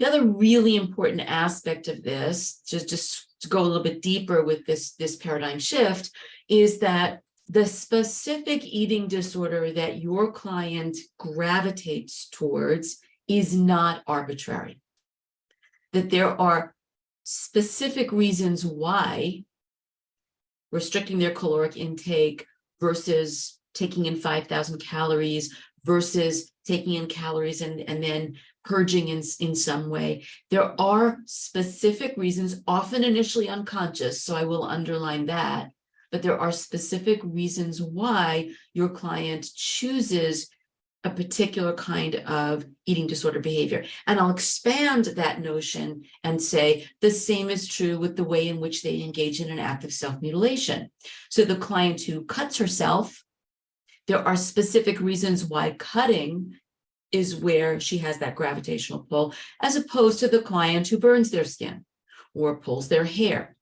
The other really important aspect of this, just to go a little bit deeper with this paradigm shift, is that the specific eating disorder that your client gravitates towards is not arbitrary. That there are specific reasons why restricting their caloric intake versus taking in 5,000 calories versus taking in calories and then purging in some way. There are specific reasons, often initially unconscious, so I will underline that, but there are specific reasons why your client chooses a particular kind of eating disorder behavior. And I'll expand that notion and say the same is true with the way in which they engage in an act of self-mutilation. So the client who cuts herself, there are specific reasons why cutting is where she has that gravitational pull, as opposed to the client who burns their skin or pulls their hair.